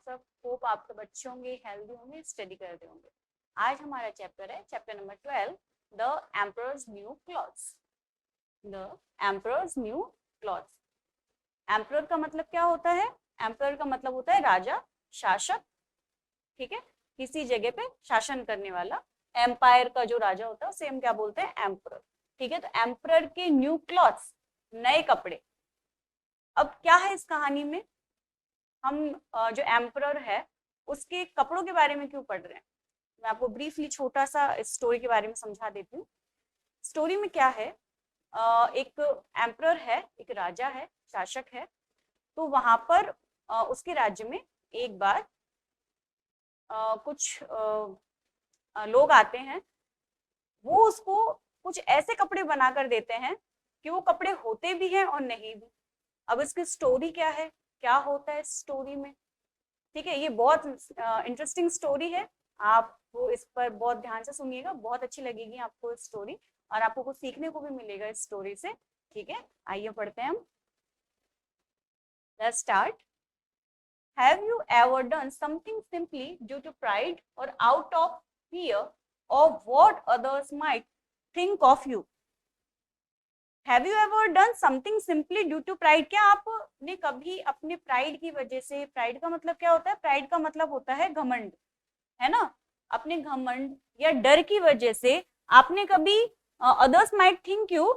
सब होप आप सब अच्छे होंगे, हेल्दी होंगे, स्टडी कर रहे होंगे। आज हमारा चैप्टर है chapter number 12, the emperors new clothes. The emperors new clothes. Emperor का मतलब क्या होता है? एम्परर का मतलब होता है राजा, शासक। ठीक है, किसी जगह पे शासन करने वाला। एम्पायर का जो राजा होता है उसे हम क्या बोलते हैं? एम्परर। ठीक है, तो एम्परर के न्यू क्लॉथ्स, नए कपड़े। अब क्या है इस कहानी में? हम जो एम्परर है उसके कपड़ों के बारे में क्यों पढ़ रहे हैं? मैं आपको ब्रीफली छोटा सा स्टोरी के बारे में समझा देती हूँ। स्टोरी में क्या है, एक एम्परर है, एक राजा है, शासक है। तो वहां पर उसके राज्य में एक बार कुछ लोग आते हैं। वो उसको कुछ ऐसे कपड़े बनाकर देते हैं कि वो कपड़े होते भी हैं और नहीं भी। अब इसकी स्टोरी क्या है, क्या होता है इस स्टोरी में? ठीक है, ये बहुत इंटरेस्टिंग स्टोरी है। आपको इस पर बहुत ध्यान से सुनिएगा, बहुत अच्छी लगेगी आपको स्टोरी, और आपको कुछ सीखने को भी मिलेगा इस स्टोरी से। ठीक है, आइए पढ़ते हैं हम। Let's start. Have you ever done something simply due to pride or out of fear of what others might think of you? Have you ever done something simply due to pride? क्या आपने कभी अपने pride की वजह से, pride का मतलब क्या होता है? प्राइड का मतलब होता है घमंड, है ना? अपने घमंड या डर की वजह से आपने कभी अदर्स माइट थिंक यू,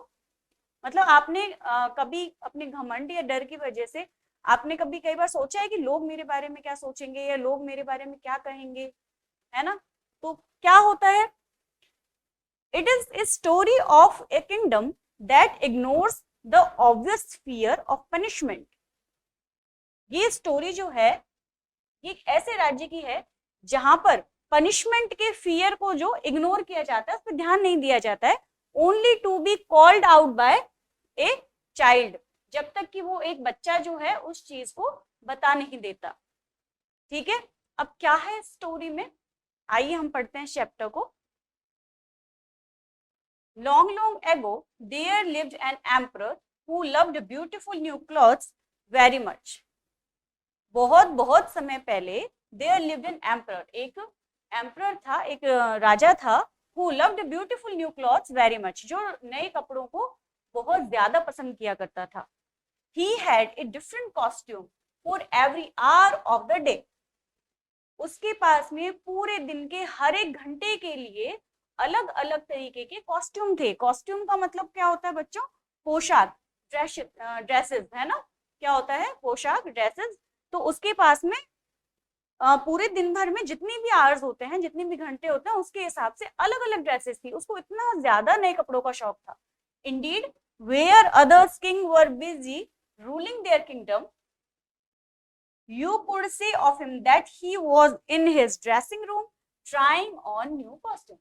मतलब आपने कभी अपने घमंड या डर की वजह से आपने कभी कई बार सोचा है कि लोग मेरे बारे में क्या सोचेंगे या लोग मेरे बारे में क्या कहेंगे, है ना? तो क्या होता है? It is a story of A kingdom that ignores the obvious fear of punishment. ये स्टोरी जो है ये एक ऐसे राज्य की है जहां पर पनिशमेंट के फियर को जो इग्नोर किया जाता है, उस पर ध्यान नहीं दिया जाता है। Only to be called out by a child, जब तक कि वो एक बच्चा जो है उस चीज को बता नहीं देता। ठीक है, अब क्या है स्टोरी में, आइए हम पढ़ते हैं चैप्टर को। Long long ago there lived an emperor who loved beautiful new clothes very much. बहुत बहुत समय पहले देयर लिव्ड एन एम्परर, एक एम्परर था, एक राजा था, who loved beautiful new clothes very much, जो नए कपड़ों को बहुत ज्यादा पसंद किया करता था। He had a different costume for every hour of the day. उसके पास में पूरे दिन के हर एक घंटे के लिए अलग अलग तरीके के कॉस्ट्यूम थे। कॉस्ट्यूम का मतलब क्या होता है बच्चों? पोशाक, ड्रेसेस, है ना? क्या होता है? पोशाक, ड्रेसेस। तो उसके पास में पूरे दिन भर में जितनी भी आवर्स होते हैं, जितने भी घंटे होते हैं, उसके हिसाब से अलग अलग ड्रेसेस थी। उसको इतना ज्यादा नए कपड़ों का शौक था। Indeed where others king were busy ruling their kingdom, you could say of him that he was in his dressing room trying on new costume.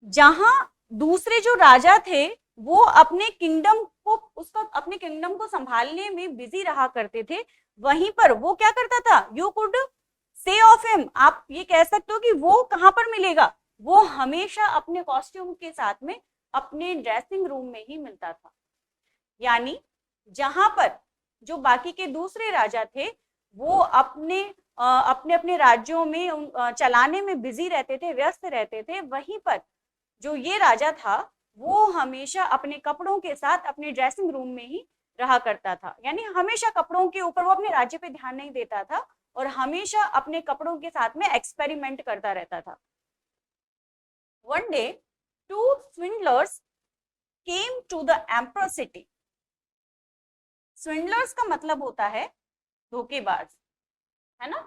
जहां दूसरे जो राजा थे वो अपने किंगडम को, उसका अपने किंगडम को संभालने में बिजी रहा करते थे, वहीं पर वो क्या करता था? You could say of him, आप ये कह सकते हो कि वो कहां पर मिलेगा? वो हमेशा अपने कॉस्ट्यूम के साथ में अपने ड्रेसिंग रूम में ही मिलता था। यानी जहां पर जो बाकी के दूसरे राजा थे वो अपने अपने राज्यों में चलाने में बिजी रहते थे, व्यस्त रहते थे, वहीं पर जो ये राजा था वो हमेशा अपने कपड़ों के साथ अपने ड्रेसिंग रूम में ही रहा करता था। यानी हमेशा कपड़ों के ऊपर, वो अपने राज्य पे ध्यान नहीं देता था और हमेशा अपने कपड़ों के साथ में एक्सपेरिमेंट करता रहता था। One day two swindlers came to the emperor city. Swindlers का मतलब होता है धोखेबाज, है ना?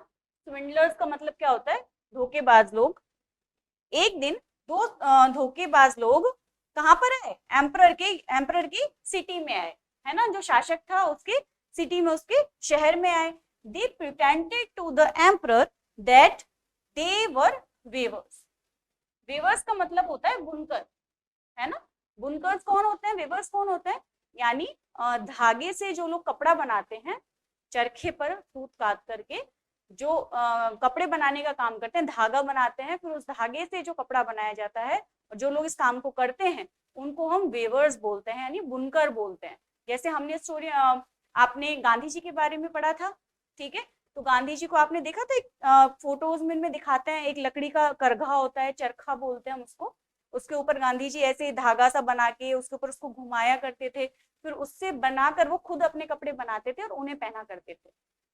स्विंडलर्स का मतलब क्या होता है? धोखेबाज लोग। एक दिन दो धोखेबाज लोग कहां पर आए? एम्परर की सिटी में आए, है ना? जो शासक था उसके सिटी में, उसके शहर में आए। They pretended to the emperor that they were weavers. Weavers का मतलब होता है बुनकर, है ना? बुनकर्स कौन होते हैं? वेवर्स कौन होते हैं? यानी धागे से जो लोग कपड़ा बनाते हैं, चरखे पर सूत काट करके जो कपड़े बनाने का काम करते हैं, धागा बनाते हैं, फिर उस धागे से जो कपड़ा बनाया जाता है, और जो लोग इस काम को करते हैं उनको हम वेवर्स बोलते हैं, यानी बुनकर बोलते हैं। जैसे हमने स्टोरी आपने गांधी जी के बारे में पढ़ा था, ठीक है। तो गांधी जी को आपने देखा था, एक फोटोज में दिखाते हैं, एक लकड़ी का करघा होता है, चरखा बोलते हैं हम उसको, उसके ऊपर गांधी जी ऐसे धागा सा बना के उसके ऊपर उसको घुमाया करते थे, फिर उससे बनाकर वो खुद अपने कपड़े बनाते थे और उन्हें पहना करते थे,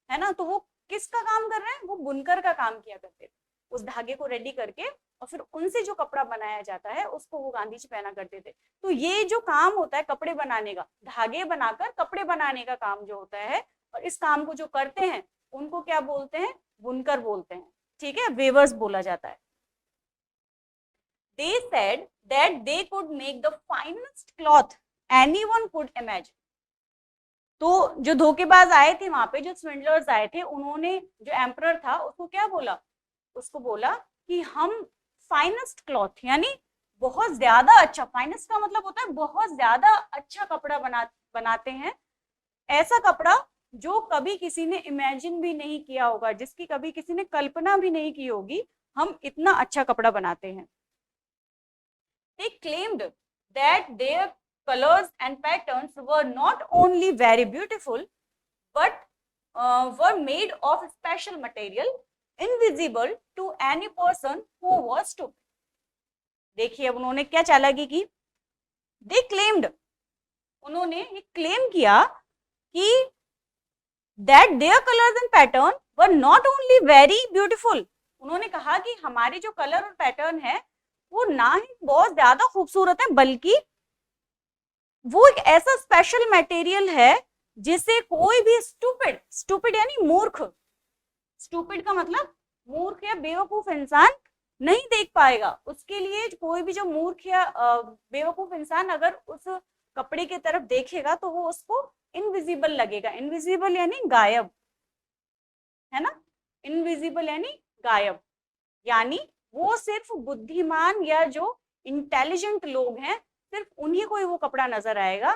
है ना। तो वो किसका काम कर रहे हैं, वो बुनकर का काम किया करते थे, उस धागे को रेडी करके और फिर उनसे जो कपड़ा बनाया जाता है उसको वो गांधी जी पहना करते थे। तो ये जो काम होता है कपड़े बनाने का, धागे बनाकर कपड़े बनाने का काम जो होता है, और इस काम को जो करते हैं उनको क्या बोलते हैं, बुनकर बोलते हैं, ठीक है, वेवर्स बोला जाता है। They said that they could make the finest cloth anyone could imagine. तो जो धोखेबाज आए थे वहां पे, जो स्विंडलर्स आए थे, उन्होंने जो एम्परर था उसको क्या बोला, उसको बोला कि हम फाइनेस्ट क्लॉथ यानी बहुत ज्यादा अच्छा, फाइनेस्ट का मतलब होता है बहुत ज्यादा अच्छा कपड़ा बनाते हैं, ऐसा कपड़ा जो कभी किसी ने इमेजिन भी नहीं किया होगा, जिसकी कभी किसी ने कल्पना भी नहीं की होगी, हम इतना अच्छा कपड़ा बनाते हैं। They claimed that their colors and patterns were not only very beautiful but were made of special material invisible to any person who was stupid. देखिए अब उन्होंने क्या चालाकी की, they claimed, उन्होंने ये क्लेम किया कि that their colors and pattern were not only very beautiful, उन्होंने कहा कि हमारे जो कलर और पैटर्न है वो ना ही बहुत ज्यादा खूबसूरत है, बल्कि वो एक ऐसा स्पेशल मटेरियल है जिसे कोई भी स्टूपिड, स्टूपिड यानी मूर्ख, स्टूपिड का मतलब मूर्ख या बेवकूफ इंसान नहीं देख पाएगा। उसके लिए कोई भी जो मूर्ख या बेवकूफ इंसान अगर उस कपड़े की तरफ देखेगा तो वो उसको इनविजिबल लगेगा। इनविजिबल यानी गायब, है ना, इनविजिबल यानी गायब, यानी वो सिर्फ बुद्धिमान या जो इंटेलिजेंट लोग हैं सिर्फ उन्हीं को ही वो कपड़ा नजर आएगा।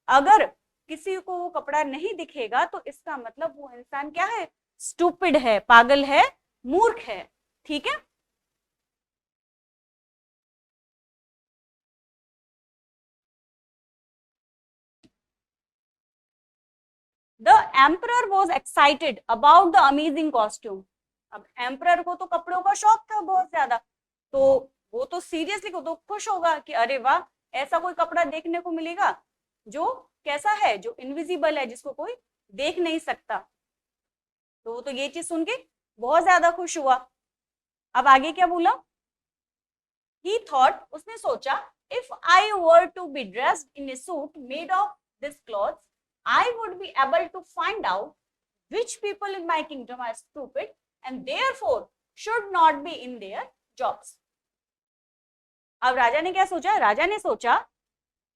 अगर किसी को वो कपड़ा नहीं दिखेगा तो इसका मतलब वो इंसान क्या है, स्टूपिड है, पागल है, मूर्ख है, ठीक है। The emperor was excited about the amazing costume. अब एम्परर को तो कपड़ों का शौक था बहुत ज्यादा, तो वो तो सीरियसली को तो खुश होगा कि अरे वाह, ऐसा कोई कपड़ा देखने को मिलेगा जो कैसा है, जो इनविजिबल है, जिसको कोई देख नहीं सकता। तो वो तो ये चीज सुन के बहुत ज्यादा खुश हुआ। अब आगे क्या बोला, he thought, उसने सोचा, if I were to be dressed in a suit made of this cloth, I would be able to find out which people in my kingdom are stupid and therefore should not be in their jobs. अब राजा ने क्या सोचा, राजा ने सोचा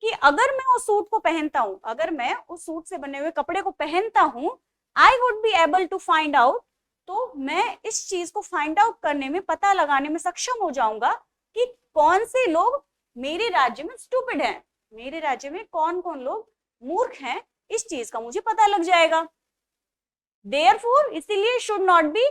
कि अगर मैं उस सूट को पहनता हूं, अगर मैं उस सूट से बने हुए कपड़े को पहनता हूं, I would be able to find out, तो मैं इस चीज को फाइंड आउट करने में, पता लगाने में सक्षम हो जाऊंगा कि कौन से लोग मेरे राज्य में स्टूपिड हैं, मेरे राज्य में कौन कौन लोग मूर्ख हैं, इस चीज का मुझे पता लग जाएगा। Therefore, इसीलिए should not be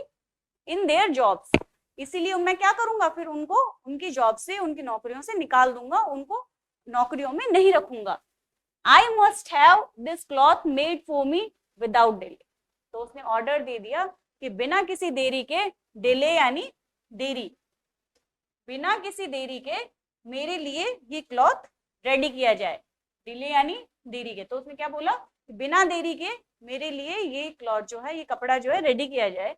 in their jobs, इसीलिए मैं क्या करूंगा, फिर उनको उनकी जॉब से, उनकी नौकरियों से निकाल दूंगा, उनको नौकरियों में नहीं रखूंगा। I must have this cloth made for me without delay. तो उसने ऑर्डर दे दिया कि बिना किसी देरी के, डिले यानी देरी, बिना किसी देरी के मेरे लिए ये क्लॉथ रेडी किया जाए, डिले यानी देरी के। तो उसने क्या बोला, बिना देरी के मेरे लिए ये क्लॉथ जो है, ये कपड़ा जो है रेडी किया जाए।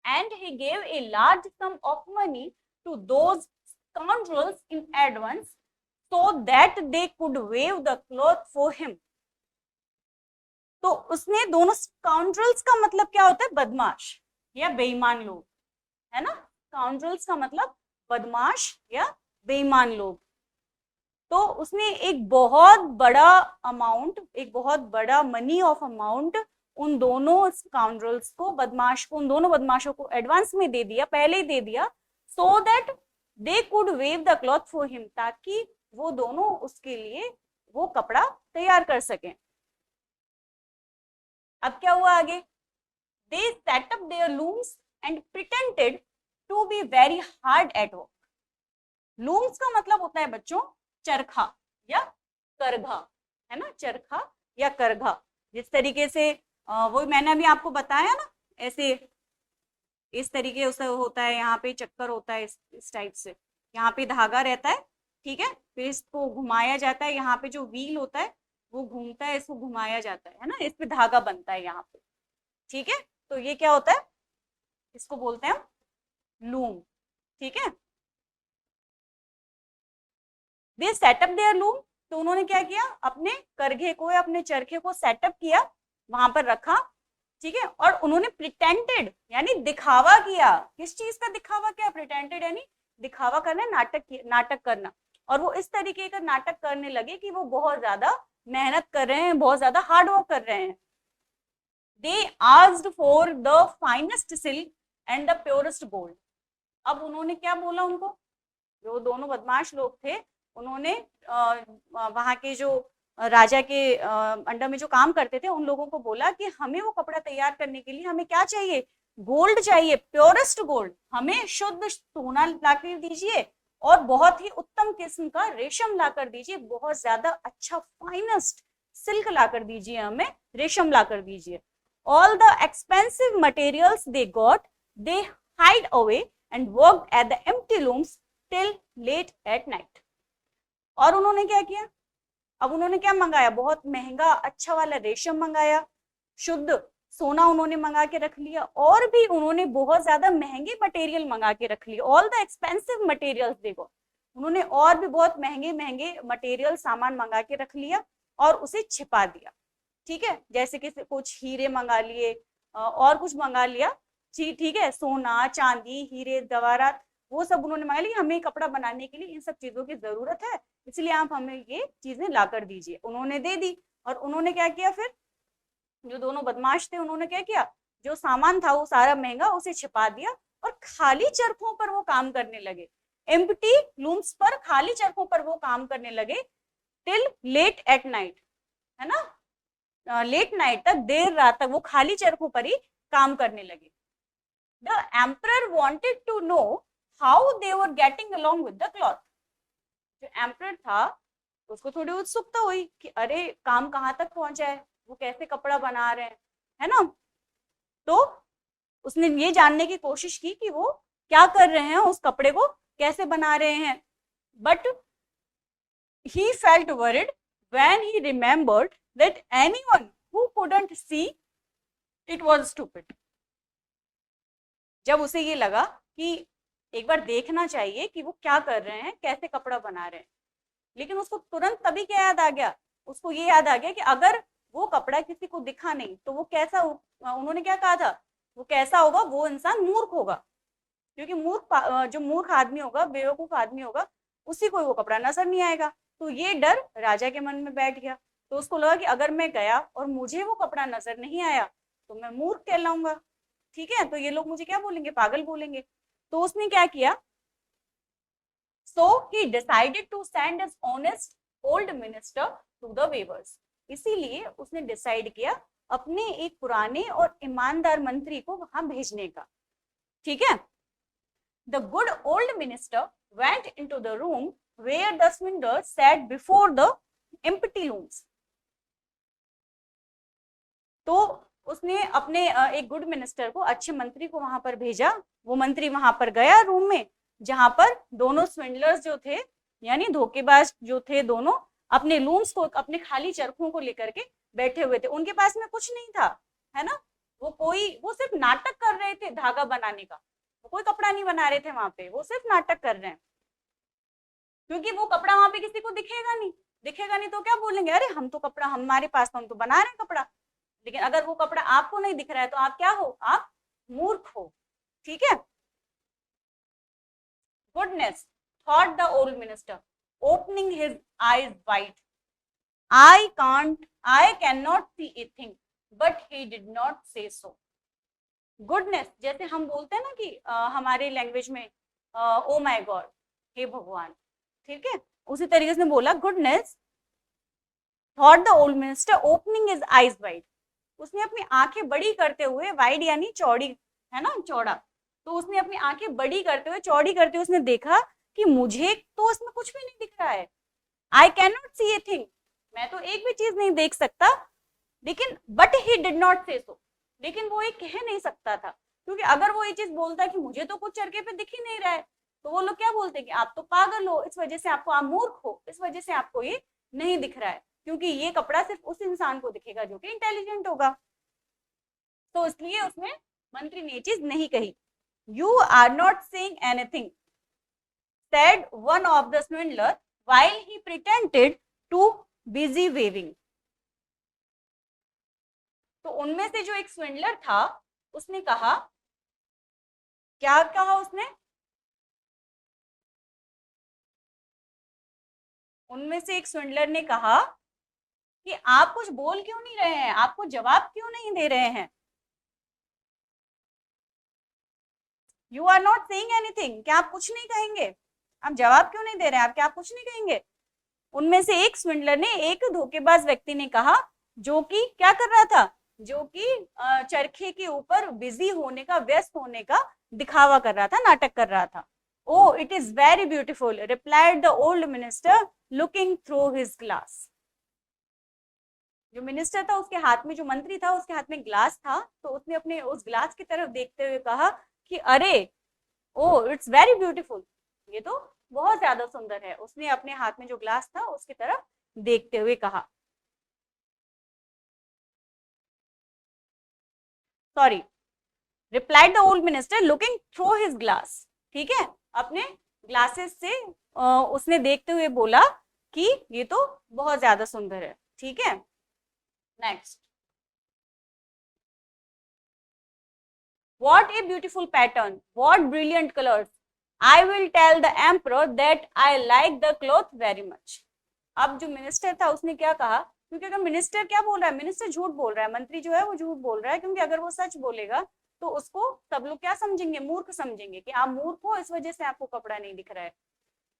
And he gave a large sum of money to those scoundrels in advance so that they could weave the cloth for him. तो उसने दोनों, स्काउंड्रल्स का मतलब क्या होता है, बदमाश या बेईमान लोग, है ना, स्काउंड्रल्स का मतलब बदमाश या बेईमान लोग। तो उसने एक बहुत बड़ा अमाउंट, एक बहुत बड़ा मनी ऑफ अमाउंट उन दोनों स्काउंड्रल्स को, बदमाश को, उन दोनों बदमाशों को एडवांस में दे दिया, पहले ही दे दिया, so that they could wave the cloth for him, ताकि वो दोनों उसके लिए वो कपड़ा तैयार कर सकें। अब क्या हुआ आगे, they set up their looms and pretended to be very hard at work. Looms का मतलब होता है बच्चों चरखा या करघा, है ना, चरखा या करघा। जिस तरीके से वो मैंने अभी आपको बताया ना, ऐसे इस तरीके से होता है, यहाँ पे चक्कर होता है इस टाइप से, यहाँ पे धागा रहता है, ठीक है, फिर इसको घुमाया जाता है, यहाँ पे जो व्हील होता है वो घूमता है, इसको घुमाया जाता है ना, इस पे धागा बनता है यहाँ पे, ठीक है। तो ये क्या होता है, इसको बोलते हैं हम लूम, ठीक है। दे सेटअप देयर लूम, तो उन्होंने क्या किया, अपने करघे को या अपने चरखे को सेटअप किया, वहां पर रखा, ठीक है। और उन्होंने प्रिटेंडेड यानी दिखावा किया, किस चीज का दिखावा किया, प्रिटेंडेड यानी दिखावा करना, नाटक करना। और वो इस तरीके का नाटक करने लगे कि वो बहुत ज्यादा मेहनत कर रहे हैं, बहुत ज्यादा हार्ड वर्क कर रहे हैं। They asked for the finest silk and the purest gold. अब उन्होंने क्या बोला उनको, जो दोनों बदमाश लोग थे, उन्होंने वहां के जो राजा के अंडर में जो काम करते थे उन लोगों को बोला कि हमें वो कपड़ा तैयार करने के लिए हमें क्या चाहिए, गोल्ड चाहिए, प्योरेस्ट गोल्ड, हमें शुद्ध सोना लाकर दीजिए और बहुत ही उत्तम किस्म का रेशम लाकर दीजिए, बहुत ज्यादा अच्छा फाइनेस्ट सिल्क लाकर दीजिए, हमें रेशम लाकर दीजिए। All the expensive materials they got, they hide away and worked at the empty looms till late at night. और उन्होंने क्या किया, अब उन्होंने क्या मंगाया, बहुत महंगा अच्छा वाला रेशम मंगाया, शुद्ध सोना उन्होंने मंगा के रख लिया, और भी उन्होंने बहुत ज्यादा महंगे मटेरियल मंगा के रख लिए, ऑल द एक्सपेंसिव मटेरियल्स देखो, उन्होंने और भी बहुत महंगे महंगे मटेरियल सामान मंगा के रख लिया और उसे छिपा दिया, ठीक है। जैसे कि कुछ हीरे मंगा लिए और कुछ मंगा लिया, ठीक है, सोना चांदी हीरे जवाहरात वो सब उन्होंने मंगा लिया, हमें कपड़ा बनाने के लिए इन सब चीजों की जरूरत है, इसलिए आप हमें ये चीजें ला कर दीजिए। उन्होंने दे दी, और उन्होंने क्या किया फिर, जो दोनों बदमाश थे उन्होंने क्या किया, जो सामान था वो सारा महंगा उसे छिपा दिया और खाली चरखों पर वो काम करने लगे, एम्प्टी लूम्स पर, खाली चरखों पर वो काम करने लगे टिल लेट एट नाइट, है ना, लेट नाइट तक, देर रात तक वो खाली चरखों पर ही काम करने लगे। The emperor wanted to know how they were getting along with the cloth. जो एम्परर था उसको थोड़ी उत्सुकता हुई कि अरे काम कहाँ तक पहुंचा है, वो कैसे कपड़ा बना रहे हैं, है ना। तो उसने ये जानने की कोशिश की कि वो क्या कर रहे हैं, उस कपड़े को कैसे बना रहे हैं। But he felt worried when he remembered that anyone who couldn't see it was stupid। जब उसे ये लगा कि एक बार देखना चाहिए कि वो क्या कर रहे हैं, कैसे कपड़ा बना रहे हैं, लेकिन उसको तुरंत तभी क्या याद आ गया, उसको ये याद आ गया कि अगर वो कपड़ा किसी को दिखा नहीं तो वो कैसा, उन्होंने क्या कहा था, वो कैसा होगा, वो इंसान मूर्ख होगा, क्योंकि जो मूर्ख आदमी होगा, बेवकूफ आदमी होगा, उसी को वो कपड़ा नजर नहीं आएगा। तो ये डर राजा के मन में बैठ गया, तो उसको लगा कि अगर मैं गया और मुझे वो कपड़ा नजर नहीं आया तो मैं मूर्ख कहलाऊंगा, ठीक है, तो ये लोग मुझे क्या बोलेंगे, पागल बोलेंगे। तो उसने क्या किया, so he decided to send his honest old minister to the weavers। इसीलिए उसने डिसाइड किया अपने एक पुराने और ईमानदार मंत्री को वहां भेजने का, ठीक है। The good old minister went into the room where the spindler sat before the empty looms। तो उसने अपने एक गुड मिनिस्टर को, अच्छे मंत्री को वहां पर भेजा, वो मंत्री वहां पर गया रूम में जहां पर दोनों स्विंडलर्स जो थे यानी धोखेबाज जो थे दोनों, अपने लूम्स को, अपने खाली चरखों को लेकर के बैठे हुए थे, उनके पास में कुछ नहीं था, है ना, वो सिर्फ नाटक कर रहे थे धागा बनाने का, वो कोई कपड़ा नहीं बना रहे थे वहां पे, वो सिर्फ नाटक कर रहे हैं, क्योंकि वो कपड़ा वहां पे किसी को दिखेगा नहीं तो क्या बोलेंगे, अरे हम तो कपड़ा हमारे पास तो हम तो बना रहे हैं कपड़ा। लेकिन अगर वो कपड़ा आपको नहीं दिख रहा है तो आप क्या हो, आप मूर्ख हो, ठीक है। Goodness, thought the old minister, opening his eyes wide. I cannot see a thing, but he did not say so। Goodness, जैसे हम बोलते हैं ना कि हमारे लैंग्वेज में ओ माय गॉड, हे भगवान, ठीक है, उसी तरीके से बोला goodness, thought the old minister, opening his eyes wide। उसने अपनी आंखें बड़ी करते हुए, वाइड यानी चौड़ी, है ना, चौड़ा, तो उसने अपनी आंखें बड़ी करते हुए, चौड़ी करते हुए उसने देखा कि मुझे तो इसमें कुछ भी नहीं दिख रहा है। I can not see a thing, मैं तो एक भी चीज नहीं देख सकता। लेकिन बट ही डिड नॉट से सो, लेकिन वो ये कह नहीं सकता था, क्योंकि अगर वो ये चीज बोलता कि मुझे तो कुछ चरखे पे दिख ही नहीं रहा है, तो वो लोग क्या बोलते कि आप तो पागल हो, इस वजह से आपको, आप मूर्ख हो, इस वजह से आपको ये नहीं दिख रहा है, क्योंकि ये कपड़ा सिर्फ उस इंसान को दिखेगा जो कि इंटेलिजेंट होगा। तो इसलिए उसमें मंत्री ने ये चीज नहीं कही। You are not saying anything, said one of the swindler while he pretended to busy waving। तो उनमें से जो एक स्विंडलर था उसने कहा, क्या कहा उसने, उनमें से एक स्विंडलर ने कहा कि आप कुछ बोल क्यों नहीं रहे हैं, आपको जवाब क्यों नहीं दे रहे हैं। You are not saying anything, क्या आप कुछ नहीं कहेंगे, आप जवाब क्यों नहीं दे रहे हैं, आप क्या आप कुछ नहीं कहेंगे। उनमें से एक स्विंडलर ने, एक धोखेबाज व्यक्ति ने कहा, जो कि क्या कर रहा था, जो कि चरखे के ऊपर बिजी होने का, व्यस्त होने का दिखावा कर रहा था, नाटक कर रहा था। Oh it is very beautiful, replied the old minister looking through his glass. जो मिनिस्टर था उसके हाथ में, जो मंत्री था उसके हाथ में ग्लास था, तो उसने अपने उस ग्लास की तरफ देखते हुए कहा कि अरे ओ इट्स वेरी ब्यूटीफुल, ये तो बहुत ज्यादा सुंदर है। उसने अपने हाथ में जो ग्लास था उसकी तरफ देखते हुए कहा, sorry, replied the old minister looking through his glass, ठीक है, अपने ग्लासेस से उसने देखते हुए बोला कि ये तो बहुत ज्यादा सुंदर है, ठीक है। Next, what a beautiful pattern, what brilliant colors, I will tell the emperor that I like the cloth very much। अब जो मिनिस्टर था उसने क्या कहा, क्योंकि अगर मिनिस्टर क्या बोल रहा है, मिनिस्टर झूठ बोल रहा है, मंत्री जो है वो झूठ बोल रहा है, क्योंकि अगर वो सच बोलेगा तो उसको सब लोग क्या समझेंगे, मूर्ख समझेंगे कि आप मूर्ख हो, इस वजह से आपको कपड़ा नहीं दिख रहा है।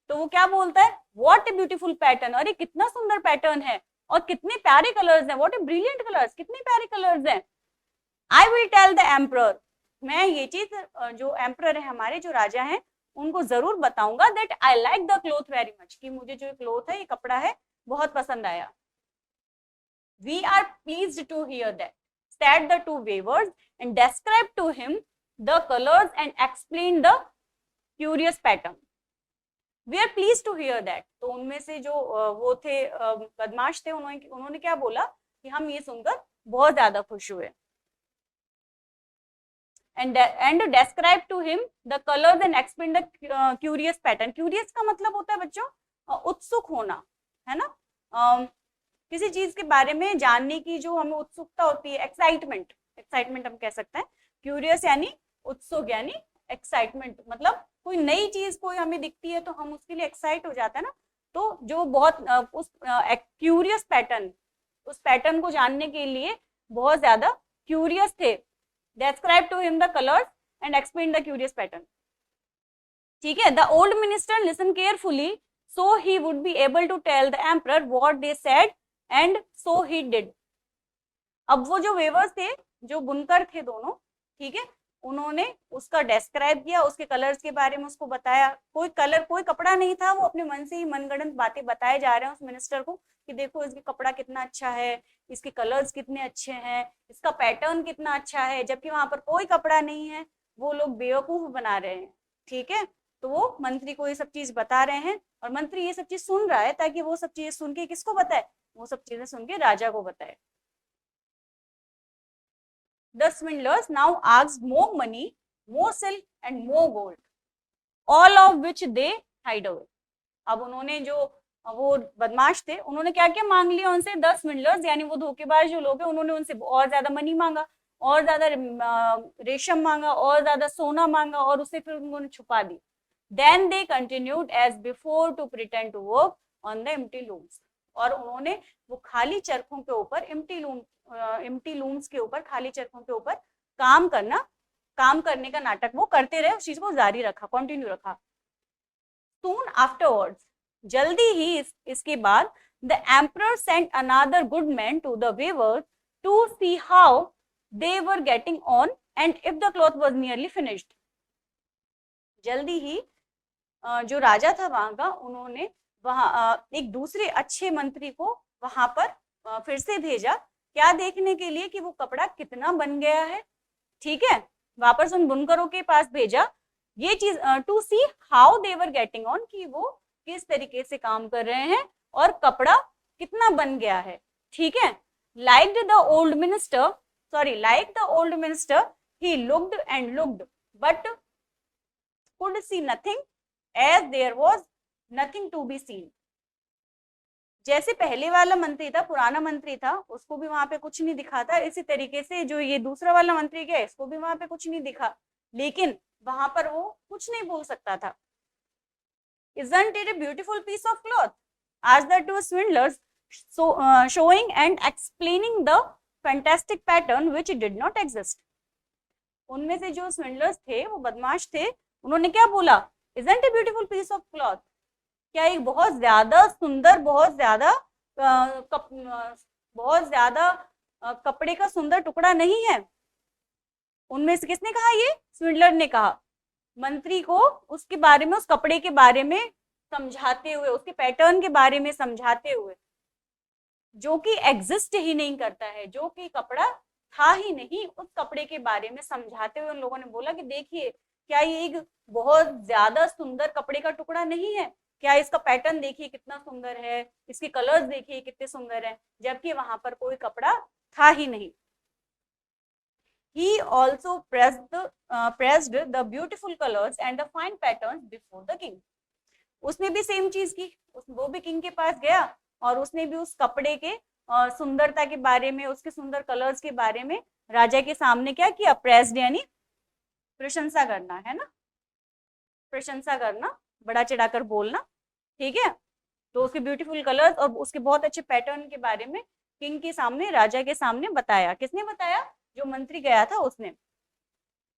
तो वो क्या बोलता है, व्हाट ए ब्यूटीफुल पैटर्न, अरे कितना सुंदर पैटर्न है और कितने प्यारे कलर्स हैं, व्हाट ए ब्रिलियंट कलर्स, कितने प्यारे कलर्स हैं। I will tell the emperor, मैं ये चीज जो एम्परर है हमारे, जो राजा हैं, उनको जरूर बताऊंगा, that I like the cloth very much, कि मुझे जो क्लोथ है, ये कपड़ा है, बहुत पसंद आया। We are pleased to hear that, said the two weavers and described to him the colors and explained the curious pattern। We are pleased to hear that। तो उनमें से जो वो थे बदमाश थे, उन्होंने क्या बोला कि हम ये सुनकर बहुत ज्यादा खुश हुए। and describe to him the colors and explain the curious pattern। curious का मतलब होता है बच्चों उत्सुक होना, है ना, किसी चीज के बारे में जानने की जो हमें उत्सुकता होती है, एक्साइटमेंट, एक्साइटमेंट हम कह सकते हैं। क्यूरियस यानी उत्सुक, यानी एक्साइटमेंट, मतलब कोई नई चीज कोई हमें दिखती है तो हम उसके लिए एक्साइट हो जाते हैं ना, तो जो बहुत उस क्यूरियस पैटर्न, उस पैटर्न को जानने के लिए बहुत ज्यादा क्यूरियस थे। Describe to him the colors and explain the curious pattern। ठीक है, the old minister listened carefully so he would be able to tell the emperor what they said and so he did। अब वो जो weavers थे, जो बुनकर थे दोनों, ठीक है, उन्होंने उसका डेस्क्राइब किया, उसके कलर्स के बारे में उसको बताया। कोई कलर, कोई कपड़ा नहीं था, वो अपने मन से ही मनगढ़ंत बातें बताए जा रहे हैं उस मिनिस्टर को कि देखो इसका कपड़ा कितना अच्छा है, इसके कलर्स कितने अच्छे हैं, इसका पैटर्न कितना अच्छा है, जबकि वहां पर कोई कपड़ा नहीं है, वो लोग बेवकूफ बना रहे हैं, ठीक है। तो वो मंत्री को ये सब चीज बता रहे हैं और मंत्री ये सब चीज सुन रहा है ताकि वो सब चीजें सुन के किसको बताए, वो सब चीजें सुन के राजा को बताए। The swindlers now asked more money, more silk and more gold, all of which they hid away। अब उन्होंने जो वो बदमाश थे, उन्होंने क्या क्या मांग लिया उनसे, 10 स्विंडलर्स यानी वो धोखेबाज जो लोग हैं, उन्होंने उनसे और ज्यादा मनी मांगा, और ज्यादा रेशम मांगा, और ज्यादा सोना मांगा, और उसे फिर उन्होंने छुपा दी। Then they continued as before to pretend to work on the empty looms। और उन्होंने वो खाली चरखों के ऊपर, empty looms के ऊपर, खाली चरखों के ऊपर काम करने का नाटक वो करते रहे, उस चीज को जारी रखा, कंटिन्यू रखा। Soon afterwards, जल्दी ही इसके बाद, the emperor sent another good man to the weavers to see how they were getting on and if the cloth was nearly finished। जल्दी ही जो राजा था वहां का, उन्होंने वहां एक दूसरे अच्छे मंत्री को वहां पर फिर से भेजा क्या देखने के लिए कि वो कपड़ा कितना बन गया है, ठीक है। वापस उन बुनकरों के पास भेजा ये चीज, to see how they were getting on, कि वो किस तरीके से काम कर रहे हैं और कपड़ा कितना बन गया है, ठीक है। Like the old minister he looked and looked but could see nothing as there was nothing to be seen। जैसे पहले वाला मंत्री था, पुराना मंत्री था, उसको भी वहां पे कुछ नहीं दिखा था, इसी तरीके से जो ये दूसरा वाला मंत्री गया इसको भी वहां पे कुछ नहीं दिखा, लेकिन वहां पर वो कुछ नहीं बोल सकता था। Isn't it a beautiful piece of cloth? Asked the two swindlers, showing and explaining the fantastic pattern which did not exist। उनमें से जो स्विंडलर्स थे, वो बदमाश थे, उन्होंने क्या बोला, Isn't a beautiful piece of cloth? क्या एक बहुत ज्यादा सुंदर, बहुत ज्यादा कपड़े का सुंदर टुकड़ा नहीं है। उनमें से किसने कहा, ये स्विंडलर ने कहा, मंत्री को उसके बारे में, उस कपड़े के बारे में समझाते हुए, उसके पैटर्न के बारे में समझाते हुए, जो कि एग्जिस्ट ही नहीं करता है, जो कि कपड़ा था ही नहीं, उस कपड़े के बारे में समझाते हुए उन लोगों ने बोला कि देखिए, क्या ये एक बहुत ज्यादा सुंदर कपड़े का टुकड़ा नहीं है, क्या इसका पैटर्न देखिए कितना सुंदर है, इसके कलर्स देखिए कितने सुंदर है, जबकि वहां पर कोई कपड़ा था ही नहीं। He also pressed the beautiful colors and the fine patterns before the king। उसने भी सेम चीज की, वो भी किंग के पास गया और उसने भी उस कपड़े के सुंदरता के बारे में, उसके सुंदर कलर्स के बारे में राजा के सामने क्या किया, प्रेस्ड यानी प्रशंसा करना, है ना, प्रशंसा करना, बड़ा चढ़ाकर बोलना, ठीक है। तो उसके ब्यूटीफुल कलर्स और उसके बहुत अच्छे पैटर्न के बारे में किंग के सामने, राजा के सामने बताया। किसने बताया, जो मंत्री गया था उसने।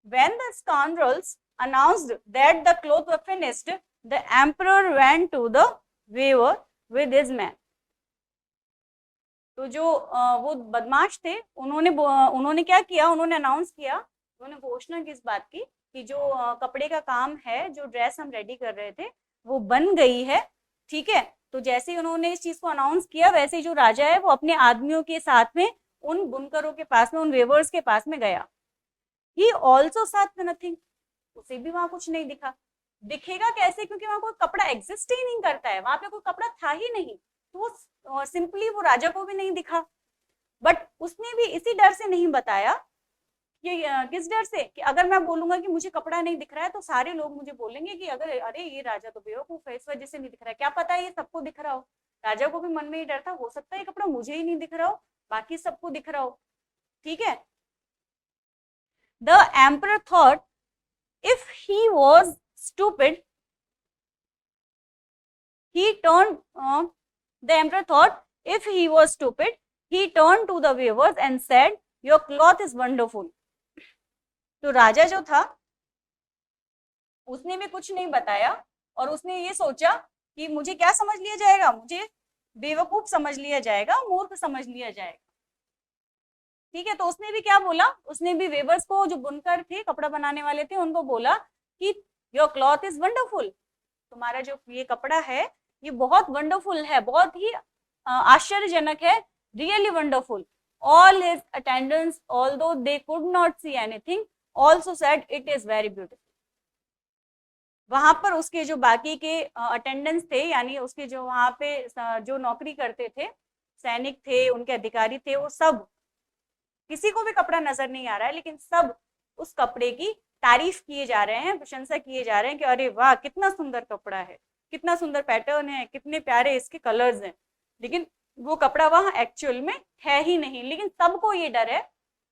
When the scoundrels announced that the clothes were finished, the emperor went to the weaver with his man। तो जो वो बदमाश थे, उन्होंने क्या किया, उन्होंने अनाउंस किया, उन्होंने घोषणा की इस बात की कि जो कपड़े का काम है, जो ड्रेस हम रेडी कर रहे थे वो बन गई है, ठीक है। तो जैसे ही उन्होंने इस चीज को अनाउंस किया, वैसे ही जो राजा है वो अपने आदमियों के साथ में उन बुनकरों के पास में, उन वेवर्स के पास में गया। He also saw nothing, उसे भी वहां कुछ नहीं दिखा। दिखेगा कैसे, क्योंकि वहां कोई कपड़ा एग्जिस्ट ही नहीं करता है, वहां पे कोई कपड़ा था ही नहीं, तो सिंपली वो राजा को भी नहीं दिखा। बट उसने भी इसी डर से नहीं बताया, कि किस डर से, कि अगर मैं बोलूंगा कि मुझे कपड़ा नहीं दिख रहा है तो सारे लोग मुझे बोलेंगे कि अरे ये राजा तो बेवकूफ है, इस वजह से नहीं दिख रहा है, क्या पता है ये सबको दिख रहा हो। राजा को भी मन में ही डर था, हो सकता है कपड़ा मुझे ही नहीं दिख रहा हो, बाकी सबको दिख रहा हो, ठीक है। The emperor thought if he was stupid, he turned the emperor thought if he was stupid, he turned to the weavers and said, your cloth is wonderful। तो राजा जो था उसने भी कुछ नहीं बताया और उसने ये सोचा कि मुझे क्या समझ लिया जाएगा, मुझे बेवकूफ समझ लिया जाएगा, मूर्ख समझ लिया जाएगा, ठीक है। तो उसने भी क्या बोला, उसने भी वेवर्स को, जो बुनकर थे, कपड़ा बनाने वाले थे, उनको बोला कि योर क्लॉथ इज वंडरफुल, तुम्हारा जो ये कपड़ा है ये बहुत वंडरफुल है, बहुत ही आश्चर्यजनक है, really wonderful. All his attendants although they could not see anything also said it is very beautiful. वहां पर उसके जो बाकी के अटेंडेंट्स थे, यानी उसके जो वहां पे जो नौकरी करते थे, सैनिक थे, उनके अधिकारी थे, वो सब, किसी को भी कपड़ा नजर नहीं आ रहा है, लेकिन सब उस कपड़े की तारीफ किए जा रहे हैं, प्रशंसा किए जा रहे हैं कि अरे वाह कितना सुंदर कपड़ा है, कितना सुंदर पैटर्न है, कितने प्यारे इसके कलर्स हैं। लेकिन वो कपड़ा वहां एक्चुअल में है ही नहीं। लेकिन सबको ये डर है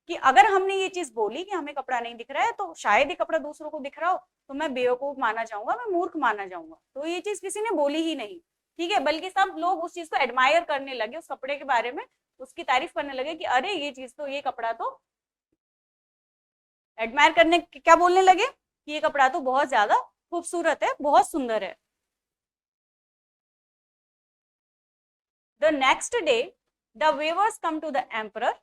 कि अगर हमने ये चीज बोली कि हमें कपड़ा नहीं दिख रहा है, तो शायद ये कपड़ा दूसरों को दिख रहा हो तो मैं बेवकूफ माना जाऊंगा, मैं मूर्ख माना जाऊंगा। तो ये चीज किसी ने बोली ही नहीं, ठीक है। बल्कि सब लोग उस चीज को एडमायर करने लगे, उस कपड़े के बारे में उसकी तारीफ करने लगे कि अरे ये चीज तो, ये कपड़ा तो, एडमायर करने, क्या बोलने लगे कि ये कपड़ा तो बहुत ज्यादा खूबसूरत है, बहुत सुंदर है। The next day the weavers come to the emperor.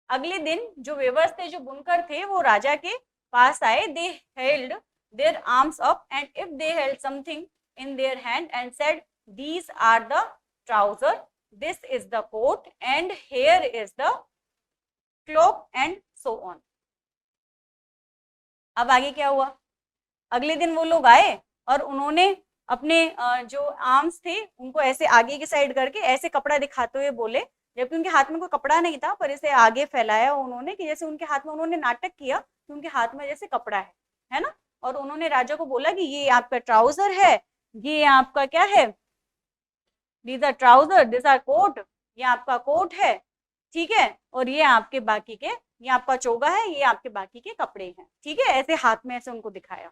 अगले दिन जो वेवर्स थे, जो बुनकर थे, वो राजा के पास आए। They held their arms up and if they held something in their hand and said, these are the trouser this is the coat and here is the cloak and so on. अब आगे क्या हुआ, अगले दिन वो लोग आए और उन्होंने अपने जो आर्म्स थे उनको ऐसे आगे की साइड करके ऐसे कपड़ा दिखाते हुए बोले, जबकि उनके हाथ में कोई कपड़ा नहीं था, पर इसे आगे फैलाया उन्होंने कि जैसे उनके हाथ में, उन्होंने नाटक किया कि उनके हाथ में जैसे कपड़ा है ना, और उन्होंने राजा को बोला कि ये आपका ट्राउजर है, ये आपका क्या है, these are trouser, this are coat, ये आपका कोट है, ठीक है, और ये आपके बाकी के, ये आपका चोगा है, ये आपके बाकी के कपड़े हैं, ठीक है, ऐसे हाथ में ऐसे उनको दिखाया.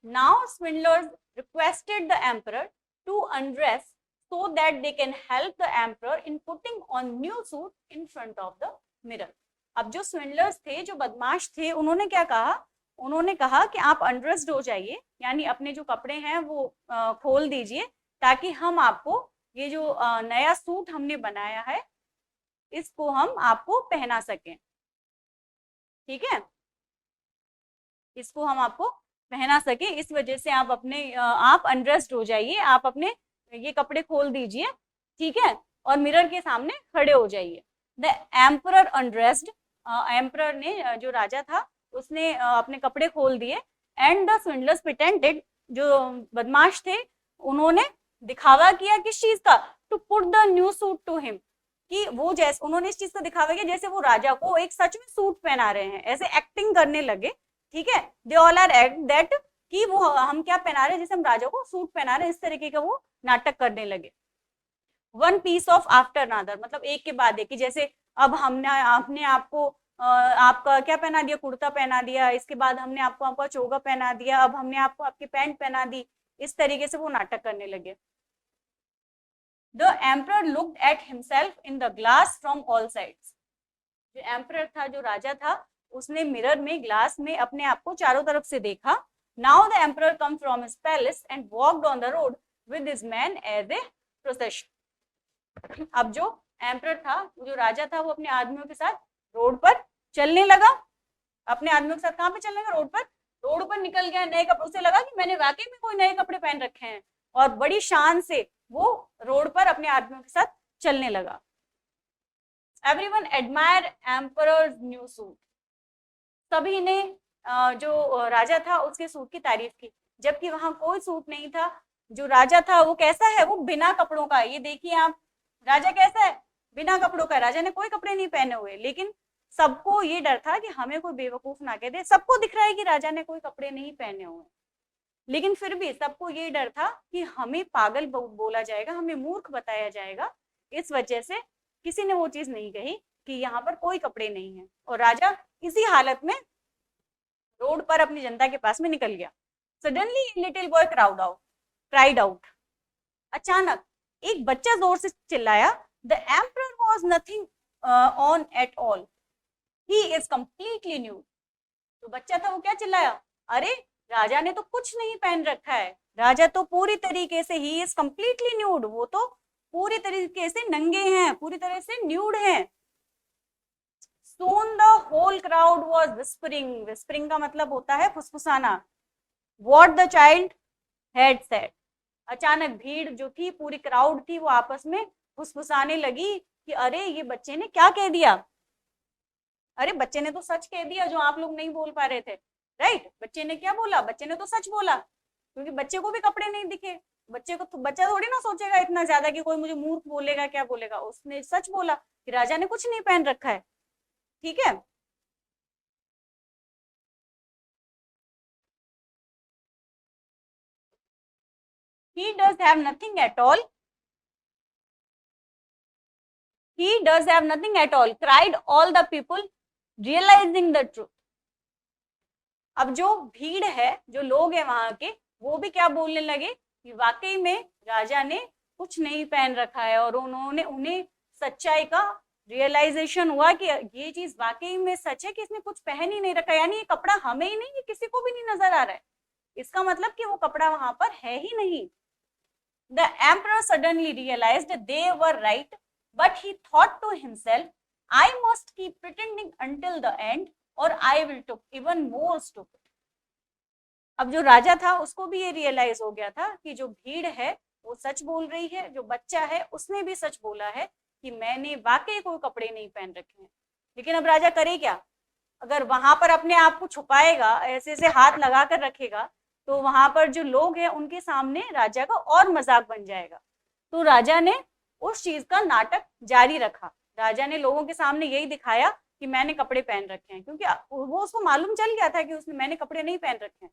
Now swindlers requested the emperor to undress so that they can help the emperor in putting on new suit in front of the mirror. अब जो swindlers थे, जो बदमाश थे, उन्होंने क्या कहा, उन्होंने कहा कि आप अनड्रेस्ड हो जाइए, यानी अपने जो कपड़े हैं वो खोल दीजिए, ताकि हम आपको ये जो नया सूट हमने बनाया है इसको हम आपको पहना सकें, ठीक है, इसको हम आपको पहना सके, इस वजह से आप अपने आप अनड्रेस्ड हो जाइए, आप अपने ये कपड़े खोल दीजिए, ठीक है, और मिरर के सामने खड़े हो जाइए. द एम्परर अनड्रेस्ड, एम्परर ने, जो राजा था, उसने अपने कपड़े खोल दिए. एंड द स्विंडलर्स प्रिटेंडेड, जो बदमाश थे उन्होंने दिखावा किया किस चीज का, to put the new suit to him, कि वो जैसे उन्होंने इस चीज का दिखावा किया जैसे वो राजा को एक सच में सूट पहना रहे हैं, ऐसे एक्टिंग करने लगे, ठीक है, they all are act that, कि वो हम क्या पहना रहे हैं, जैसे हम राजा को सूट पहना रहे हैं, इस तरीके का वो नाटक करने लगे. One piece of after another, मतलब एक के बाद एक, कि जैसे अब आपने आपको आपका क्या पहना दिया, कुर्ता पहना दिया, इसके बाद हमने आपको आपका चोगा पहना दिया, अब हमने आपको आपकी पैंट पहना दी, इस तरीके से वो नाटक करने लगे. The emperor looked at himself in the glass from all sides, जो एम्परर था, जो राजा था, उसने मिरर में, ग्लास में अपने आप को चारों तरफ से देखा. Now the emperor come from his palace and walked on the road with his man as a procession. अब जो एम्परर था, जो राजा था, वो अपने आदमियों के साथ रोड पर चलने लगा. अपने आदमियों के साथ कहाँ पे चलने लगा, रोड पर. रोड पर निकल गया नए कपड़ों से, लगा कि मैंने वाकई में कोई नए कपड़े पहन रखे हैं, और बड़ी शान से वो रोड पर अपने आदमियों के साथ चलने लगा. Everyone admire emperors new suit, सभी ने जो राजा था उसके सूट की तारीफ की, जबकि वहां कोई सूट नहीं था. जो राजा था वो कैसा है, वो बिना कपड़ों का है. ये देखिए आप, राजा कैसा है, बिना कपड़ों का. राजा ने कोई कपड़े नहीं पहने हुए, लेकिन सबको ये डर था कि हमें कोई बेवकूफ ना कह दे. सबको दिख रहा है कि राजा ने कोई कपड़े नहीं पहने हुए, लेकिन फिर भी सबको ये डर था कि हमें पागल बोला जाएगा, हमें मूर्ख बताया जाएगा. इस वजह से किसी ने वो चीज नहीं कही कि यहाँ पर कोई कपड़े नहीं है, और राजा इसी हालत में रोड पर अपनी जनता के पास में निकल गया. Suddenly little boy cried out, अचानक एक बच्चा जोर से चिल्लाया, the emperor was nothing on at all, he is completely new. तो बच्चा था, वो क्या चिल्लाया, अरे राजा ने तो कुछ नहीं पहन रखा है, राजा तो पूरी तरीके से, ही इज कंप्लीटली न्यूड, वो तो पूरी तरीके से नंगे हैं, पूरी तरह से न्यूड हैं. Soon the whole crowd was whispering. Whispering का मतलब होता है फुसफुसाना. What the child had said. अचानक भीड़ जो थी, पूरी क्राउड थी, वो आपस में फुसफुसाने लगी कि अरे ये बच्चे ने क्या कह दिया, अरे बच्चे ने तो सच कह दिया जो आप लोग नहीं बोल पा रहे थे, राइट. बच्चे ने क्या बोला, बच्चे ने तो सच बोला, क्योंकि बच्चे को भी कपड़े नहीं दिखे. बच्चा थोड़ी ना सोचेगा इतना ज्यादा कि कोई मुझे मूर्ख बोलेगा, क्या बोलेगा. उसने सच बोला कि राजा ने कुछ नहीं पहन रखा है, ठीक है. He does have nothing at all. He does have nothing at all, cried all the people, realizing the truth. अब जो भीड़ है, जो लोग हैं वहां के, वो भी क्या बोलने लगे कि वाकई में राजा ने कुछ नहीं पहन रखा है, और उन्हें सच्चाई का रियलाइजेशन हुआ कि ये चीज वाकई में सच है कि इसने कुछ पहन ही नहीं रखा, यानी ये कपड़ा हमें ही नहीं, ये किसी को भी नहीं नजर आ रहा है. इसका मतलब कि वो कपड़ा वहां पर है ही नहीं. The emperor suddenly realized they were right, but he thought to himself, I must keep pretending until the end, or I will look even more stupid. अब जो राजा था उसको भी ये रियलाइज हो गया था कि जो भीड़ है वो सच बोल रही है, जो बच्चा है उसने भी सच बोला है कि मैंने वाकई कोई कपड़े नहीं पहन रखे हैं। लेकिन अब राजा करे क्या? अगर वहां पर अपने आप को छुपाएगा, ऐसे ऐसे हाथ लगा कर रखेगा, तो वहां पर जो लोग हैं उनके सामने राजा का और मजाक बन जाएगा। तो राजा ने उस चीज का नाटक जारी रखा। राजा ने लोगों के सामने यही दिखाया कि मैंने कपड़े पहन रखे हैं, क्योंकि वो उसको मालूम चल गया था कि उसने मैंने कपड़े नहीं पहन रखे हैं।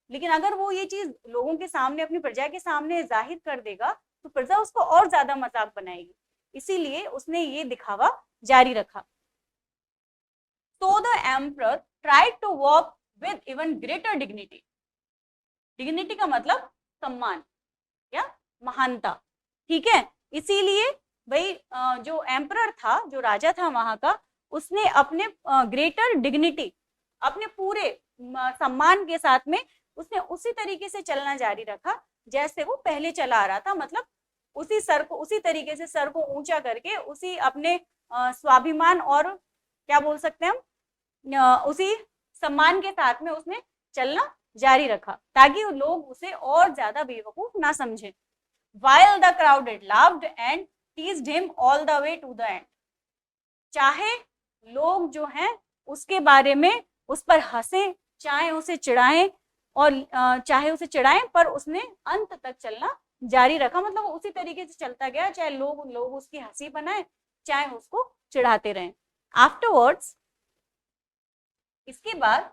लेकिन अगर वो ये चीज लोगों के सामने, अपनी प्रजा के सामने जाहिर कर देगा, तो प्रजा उसको और ज्यादा मजाक बनाएगी। इसीलिए उसने ये दिखावा जारी रखा। So the emperor tried to walk with even greater dignity. Dignity का मतलब सम्मान या महानता, ठीक है। इसीलिए भाई जो एम्परर था, जो राजा था वहां का, उसने अपने ग्रेटर डिग्निटी, अपने पूरे सम्मान के साथ में उसने उसी तरीके से चलना जारी रखा जैसे वो पहले चला आ रहा था। मतलब उसी सर को, उसी तरीके से सर को ऊंचा करके, उसी अपने स्वाभिमान और क्या बोल सकते हैं हम, उसी सम्मान के साथ में उसने चलना जारी रखा, ताकि लोग उसे और ज्यादा बेवकूफ ना समझे। While the crowd had laughed and teased him all the way to the end. चाहे लोग जो हैं उसके बारे में उस पर हंसे, चाहे उसे चिढ़ाएं, और चाहे उसे चिढ़ाएं, पर उसने अंत तक चलना जारी रखा। मतलब उसी तरीके से चलता गया, चाहे लोग उसकी हंसी बनाए, चाहे उसको चिढ़ाते रहें। आफ्टरवर्ड्स, इसके बाद,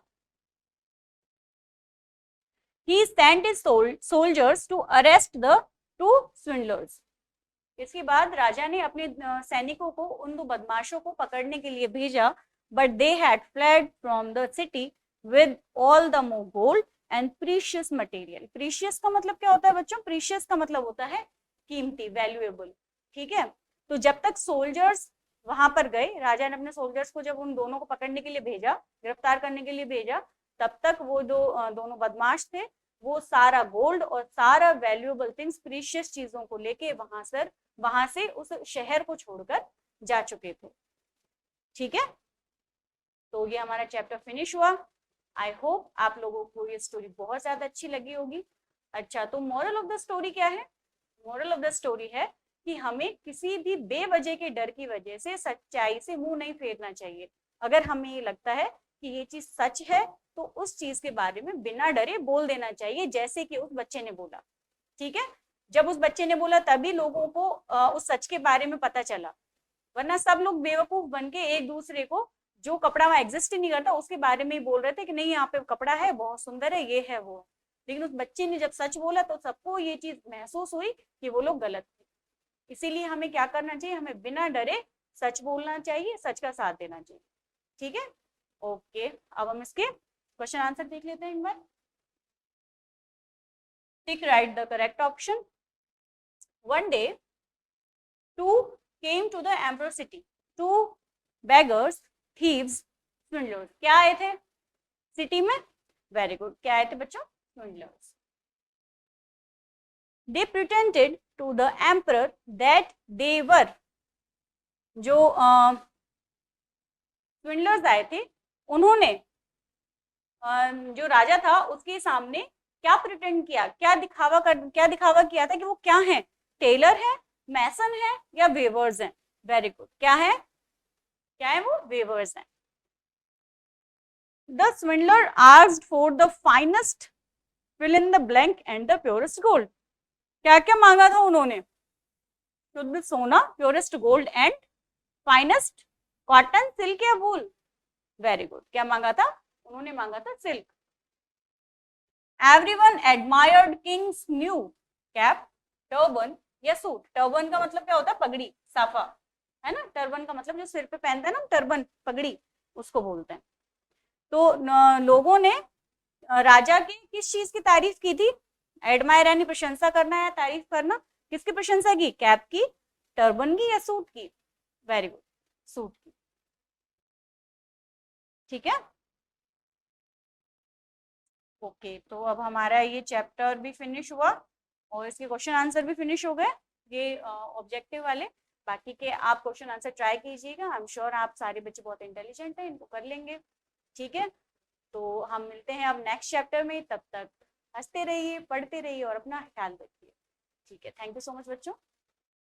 he sent his soldiers to arrest the two swindlers. इसके बाद राजा ने अपने सैनिकों को उन दो बदमाशों को पकड़ने के लिए भेजा, but they had fled from the city with all the more gold and precious material. Precious का मतलब क्या होता है बच्चों? प्रीशियस का मतलब होता है कीमती, वैल्यूएबल, ठीक है। तो जब तक सोल्जर्स वहां पर गए, राजा ने अपने सोल्जर्स को जब उन दोनों को पकड़ने के लिए भेजा, गिरफ्तार करने के लिए भेजा, तब तक वो दोनों बदमाश थे, वो सारा गोल्ड और सारा वैल्यूएबल थिंग्स, प्रीशियस चीजों को लेके वहां से उस शहर को छोड़कर जा चुके थे, ठीक है। तो ये हमारा चैप्टर फिनिश हुआ। आई होप आप लोगों को ये स्टोरी बहुत ज्यादा अच्छी लगी होगी। अच्छा, तो मोरल ऑफ द स्टोरी क्या है? मोरल ऑफ द स्टोरी है कि हमें किसी भी बेवजह के डर की वजह से सच्चाई से मुंह नहीं फेरना चाहिए। अगर हमें ये लगता है कि ये चीज सच है, तो उस चीज के बारे में बिना डरे बोल देना चाहिए, जैसे कि उस बच्चे ने बोला, ठीक है। जब उस बच्चे ने बोला तभी लोगों को उस सच के बारे में पता चला, वरना सब लोग बेवकूफ बन के एक दूसरे को, जो कपड़ा वहां एग्जिस्ट ही नहीं करता, उसके बारे में ही बोल रहे थे कि नहीं यहाँ पे कपड़ा है, बहुत सुंदर है, ये है वो। लेकिन उस बच्चे ने जब सच बोला तो सबको ये चीज महसूस हुई कि वो लोग गलत थे। इसीलिए हमें क्या करना चाहिए? हमें बिना डरे सच बोलना चाहिए, सच का साथ देना चाहिए, ठीक है। ओके, अब हम इसके क्वेश्चन आंसर देख लेते हैं एक बार। Tick right the correct option. One day, two came to the emperor city. Two beggars, thieves, swindlers. क्या आए थे सिटी में? वेरी गुड, क्या आए थे बच्चों? swindlers. They pretended to the emperor that they were, जो swindlers आए थे, उन्होंने जो राजा था उसके सामने क्या प्रिटेंड किया, क्या दिखावा किया था कि वो क्या है? टेलर है, मैसन है, या वेवर्स हैं? वेरी गुड, क्या है? क्या है वो? वेवर्स हैं। The swindler asked for the finest fill in the blank and the purest gold. क्या क्या मांगा था उन्होंने? शुद्ध सोना, purest gold and finest cotton, silk या वूल? वेरी गुड, क्या मांगा था? उन्होंने मांगा था silk. Everyone admired Kings new cap, turban या सूट? टर्बन का मतलब क्या होता है? पगड़ी, साफा, है ना। टर्बन का मतलब जो सिर पे पहनते हैं ना, टर्बन, पगड़ी, उसको बोलते हैं। तो लोगों ने राजा की किस चीज की तारीफ की थी? एडमायर यानी प्रशंसा करना या तारीफ करना। किसकी प्रशंसा की? कैप की, टर्बन की, या सूट की? वेरी गुड, सूट की, ठीक है। ओके, तो अब हमारा ये चैप्टर भी फिनिश हुआ और इसके क्वेश्चन आंसर भी फिनिश हो गए, ये ऑब्जेक्टिव वाले। बाकी के आप क्वेश्चन आंसर ट्राई कीजिएगा। आई एम श्योर आप सारे बच्चे बहुत इंटेलिजेंट हैं, इनको कर लेंगे, ठीक है। तो हम मिलते हैं अब नेक्स्ट चैप्टर में, तब तक हंसते रहिए, पढ़ते रहिए और अपना ख्याल रखिए। ठीक है, थैंक यू सो मच बच्चों।